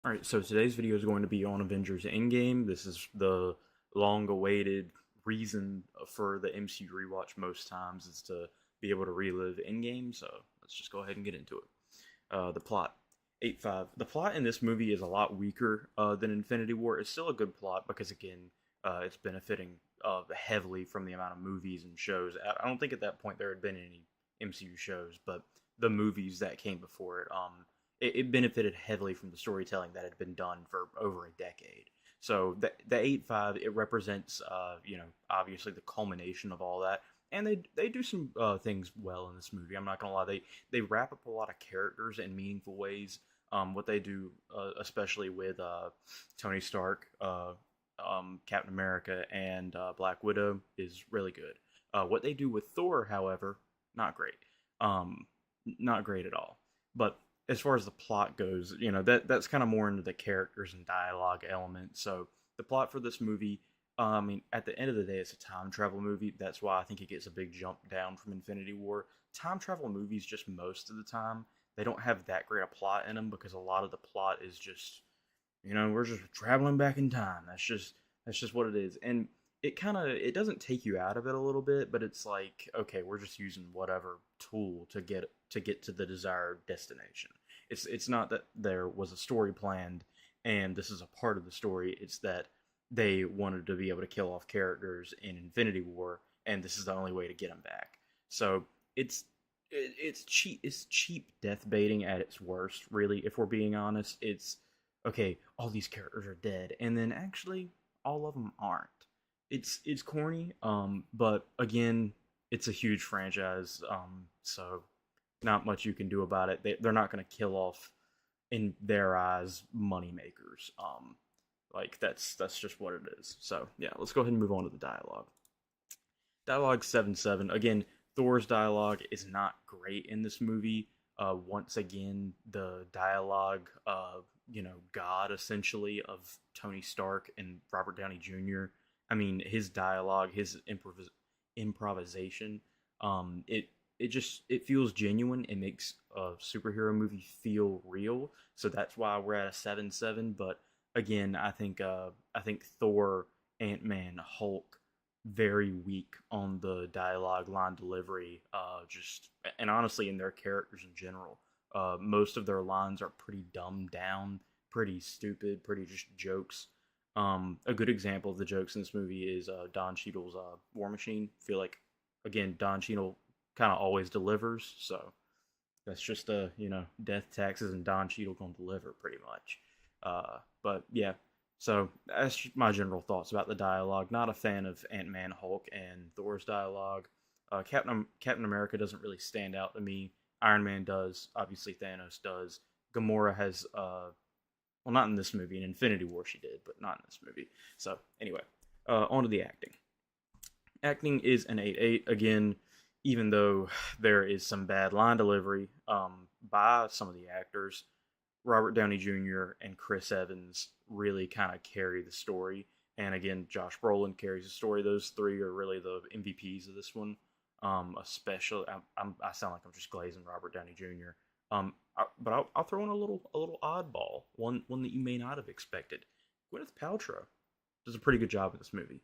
Alright, so today's video is going to be on Avengers Endgame. This is the long-awaited reason for the MCU rewatch most times is to be able to relive Endgame, so let's just go ahead and get into it. The plot. 8-5. The plot in this movie is a lot weaker than Infinity War. It's still a good plot because, again, it's benefiting heavily from the amount of movies and shows. I don't think at that point there had been any MCU shows, but the movies that came before it benefited heavily from the storytelling that had been done for over a decade. So the 8-5 it represents obviously the culmination of all that, and they do some things well in this movie. I'm not gonna lie, they wrap up a lot of characters in meaningful ways. What they do, especially with Tony Stark, Captain America, and Black Widow, is really good. What they do with Thor, however, not great. Not great at all. But as far as the plot goes, that's kind of more into the characters and dialogue element. So the plot for this movie, I mean, at the end of the day, it's a time travel movie. That's why I think it gets a big jump down from Infinity War. Time travel movies, just most of the time, they don't have that great a plot in them because a lot of the plot is just, we're just traveling back in time. That's just what it is, and it doesn't take you out of it a little bit, but it's like, okay, we're just using whatever tool to get to the desired destination. It's not that there was a story planned and this is a part of the story. It's that they wanted to be able to kill off characters in Infinity War, and this is the only way to get them back. So it's cheap death baiting at its worst. Really, if we're being honest, it's okay. All these characters are dead, and then actually all of them aren't. It's corny, but again, it's a huge franchise, so not much you can do about it. They're not going to kill off, in their eyes, money makers. Like that's just what it is. So yeah, let's go ahead and move on to the dialogue. Dialogue 7-7. Again, Thor's dialogue is not great in this movie. Once again, the dialogue, God essentially of Tony Stark and Robert Downey Jr. I mean, his dialogue, his improvisation, it feels genuine. It makes a superhero movie feel real. So that's why we're at a 7-7. But again, I think Thor, Ant Man, Hulk, very weak on the dialogue, line delivery, just and honestly in their characters in general. Most of their lines are pretty dumbed down, pretty stupid, pretty just jokes. A good example of the jokes in this movie is Don Cheadle's War Machine. I feel like, again, Don Cheadle kind of always delivers, so that's just death, taxes, and Don Cheadle gonna deliver pretty much. But yeah, so that's my general thoughts about the dialogue. Not a fan of Ant Man, Hulk, and Thor's dialogue. Captain America doesn't really stand out to me. Iron Man does. Obviously, Thanos does. Gamora has well, not in this movie. In Infinity War, she did, but not in this movie. So anyway, on to the acting. Acting is an 8-8 again, even though there is some bad line delivery by some of the actors. Robert Downey Jr. and Chris Evans really kind of carry the story. And again, Josh Brolin carries the story. Those three are really the MVPs of this one. Especially, I sound like I'm just glazing Robert Downey Jr. But I'll throw in a little oddball, one that you may not have expected. Gwyneth Paltrow does a pretty good job in this movie.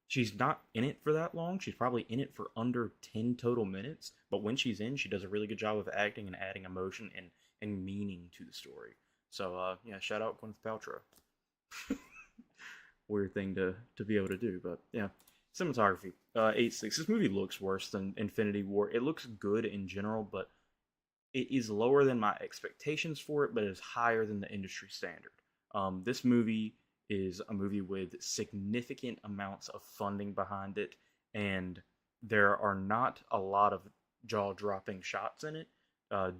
She's not in it for that long. She's probably in it for under 10 total minutes. But when she's in, she does a really good job of acting and adding emotion and meaning to the story. So yeah, shout out Gwyneth Paltrow. Weird thing to be able to do, but yeah. Cinematography, 8-6. This movie looks worse than Infinity War. It looks good in general, but it is lower than my expectations for it, but it is higher than the industry standard. This movie is a movie with significant amounts of funding behind it, and there are not a lot of jaw-dropping shots in it.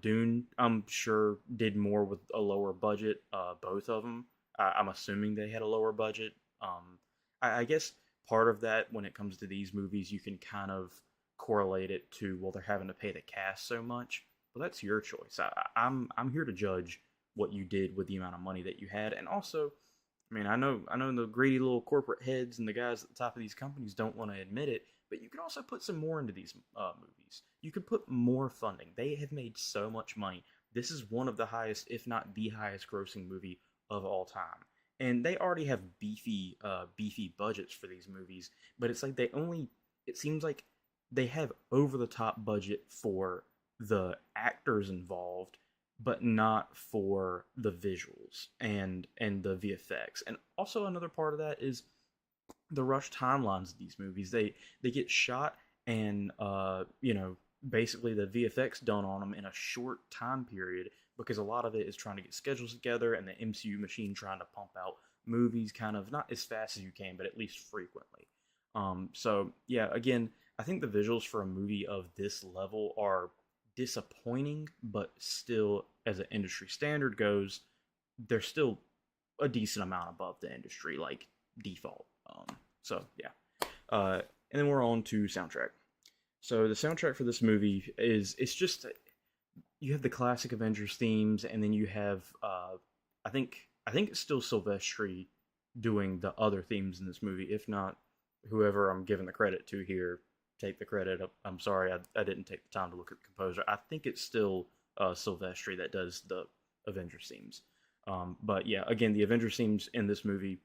Dune, I'm sure, did more with a lower budget. Both of them, I'm assuming they had a lower budget. I guess part of that, when it comes to these movies, you can kind of correlate it to, well, they're having to pay the cast so much. Well, that's your choice. I'm here to judge what you did with the amount of money that you had, and also, I mean, I know the greedy little corporate heads and the guys at the top of these companies don't want to admit it, but you can also put some more into these movies. You could put more funding. They have made so much money. This is one of the highest, if not the highest, grossing movie of all time. And they already have beefy budgets for these movies, but it's like it seems like they have over the top budget for the actors involved, but not for the visuals and the VFX. And also another part of that is the rush timelines of these movies. They get shot and basically the VFX done on them in a short time period because a lot of it is trying to get schedules together and the MCU machine trying to pump out movies kind of not as fast as you can, but at least frequently. So yeah, again, I think the visuals for a movie of this level are disappointing, but still, as an industry standard goes, they're still a decent amount above the industry, like default. So yeah, and then we're on to soundtrack. So the soundtrack for this movie is it's just you have the classic Avengers themes, and then you have I think it's still Silvestri doing the other themes in this movie. If not, whoever I'm giving the credit to here, take the credit. I'm sorry, I didn't take the time to look at the composer. I think it's still Silvestri that does the Avengers themes. But yeah, again, the Avengers themes in this movie,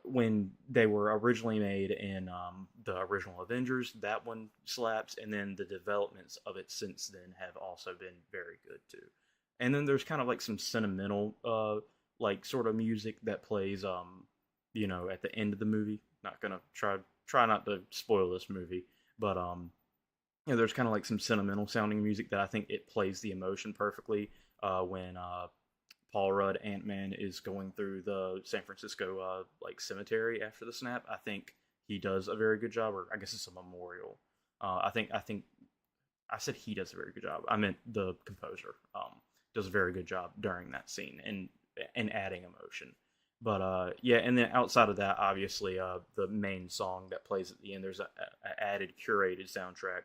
when they were originally made in the original Avengers, that one slaps, and then the developments of it since then have also been very good too. And then there's kind of like some sentimental, like sort of music that plays, at the end of the movie. Not gonna try not to spoil this movie, but there's kind of like some sentimental sounding music that I think it plays the emotion perfectly when Paul Rudd Ant Man is going through the San Francisco like cemetery after the snap. I think he does a very good job, or I guess it's a memorial. I think I said he does a very good job. I meant the composer does a very good job during that scene and adding emotion. But yeah, and then outside of that, obviously, the main song that plays at the end, there's a added curated soundtrack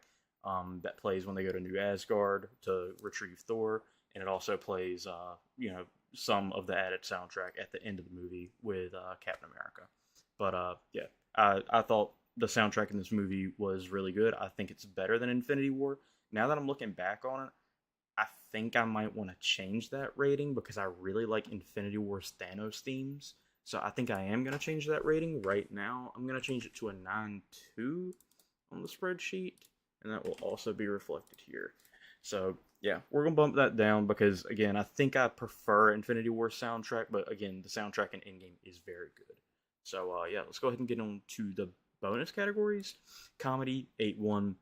that plays when they go to New Asgard to retrieve Thor, and it also plays, some of the added soundtrack at the end of the movie with Captain America. But yeah, I thought the soundtrack in this movie was really good. I think it's better than Infinity War. Now that I'm looking back on it, I think I might want to change that rating because I really like Infinity War's Thanos themes. So I think I am going to change that rating right now. I'm going to change it to a 9.2 on the spreadsheet, and that will also be reflected here. So yeah, we're going to bump that down because, again, I think I prefer Infinity War soundtrack, but again, the soundtrack in Endgame is very good. So yeah, let's go ahead and get on to the bonus categories. Comedy, 8-1.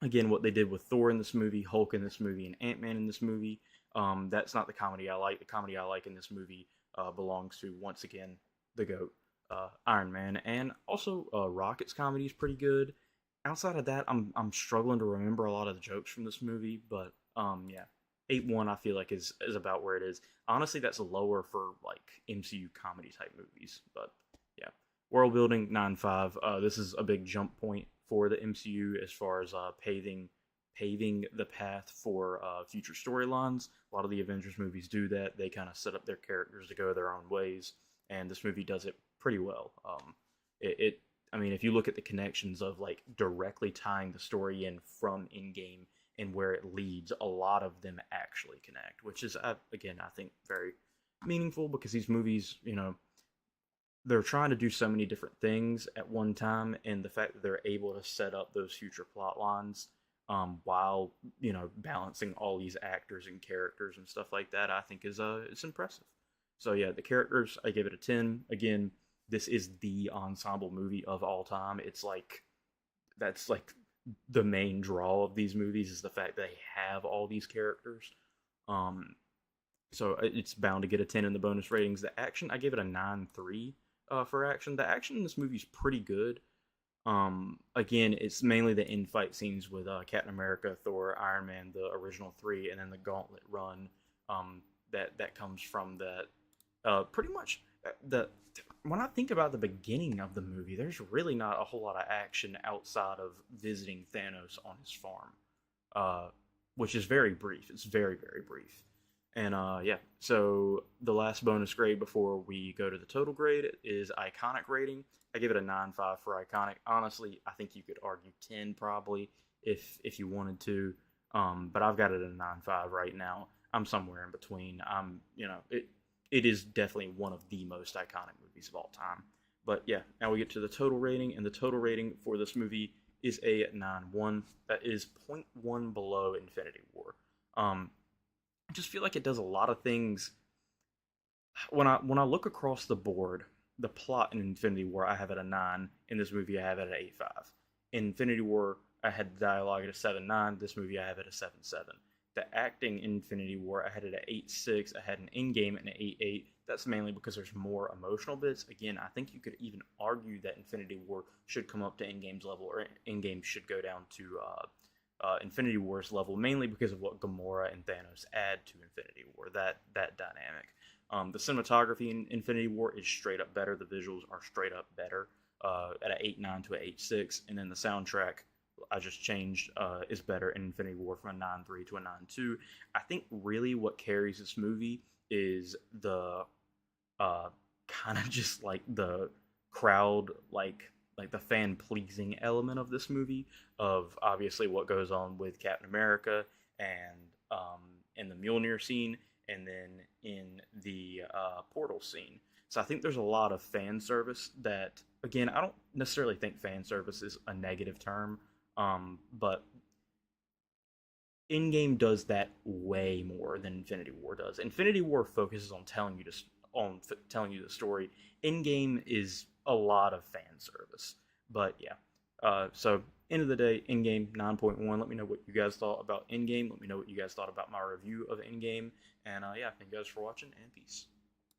Again, what they did with Thor in this movie, Hulk in this movie, and Ant-Man in this movie, that's not the comedy I like. The comedy I like in this movie belongs to, once again, the GOAT, Iron Man. And also, Rocket's comedy is pretty good. Outside of that, I'm struggling to remember a lot of the jokes from this movie, but yeah, 8-1 I feel like is about where it is. Honestly, that's lower for like MCU comedy type movies, but yeah. World building 9.5. This is a big jump point for the MCU as far as paving the path for future storylines. A lot of the Avengers movies do that. They kind of set up their characters to go their own ways, and this movie does it pretty well. I mean, if you look at the connections of like directly tying the story in from Endgame and where it leads, a lot of them actually connect, which is again I think very meaningful because these movies, they're trying to do so many different things at one time, and the fact that they're able to set up those future plot lines while balancing all these actors and characters and stuff like that, I think is it's impressive. So yeah, the characters, I give it a 10. Again, this is the ensemble movie of all time. It's like that's like the main draw of these movies is the fact that they have all these characters. Um, so it's bound to get a 10 in the bonus ratings. The action, I give it a 9.3 for action. The action in this movie is pretty good. Again, it's mainly the in-fight scenes with Captain America, Thor, Iron Man, the original three, and then the Gauntlet run. That comes from that. Pretty much the when I think about the beginning of the movie, there's really not a whole lot of action outside of visiting Thanos on his farm, which is very brief. It's very very brief. And yeah, so the last bonus grade before we go to the total grade is iconic rating. I give it a 9.5 for iconic. Honestly, I think you could argue 10 probably if you wanted to. But I've got it at a 9.5 right now. I'm somewhere in between. it is definitely one of the most iconic movies of all time. But yeah, now we get to the total rating, and the total rating for this movie is a 9.1. That is point 0.1 below Infinity War. I just feel like it does a lot of things. When I look across the board, the plot in Infinity War I have at a 9. In this movie I have it at 8.5. In Infinity War I had the dialogue at a 7.9. This movie I have it at a 7.7. The acting in Infinity War I had it at 8.6. I had an Endgame at an 8.8. That's mainly because there's more emotional bits. Again, I think you could even argue that Infinity War should come up to Endgame's level, or Endgame should go down to Infinity War's level, mainly because of what Gamora and Thanos add to Infinity War. That dynamic. The cinematography in Infinity War is straight up better. The visuals are straight up better at an 8.9 to an 8.6, and then the soundtrack I just changed is better in Infinity War from a 9.3 to a 9.2. I think really what carries this movie is the kind of just like the crowd, like the fan pleasing element of this movie, of obviously what goes on with Captain America and in the Mjolnir scene, and then in the portal scene. So I think there's a lot of fan service that, again, I don't necessarily think fan service is a negative term, but Endgame does that way more than Infinity War does. Infinity War focuses on telling you the story. Endgame is a lot of fan service. But yeah, so end of the day, Endgame 9.1. Let me know what you guys thought about Endgame. Let me know what you guys thought about my review of Endgame. And yeah, thank you guys for watching, and peace.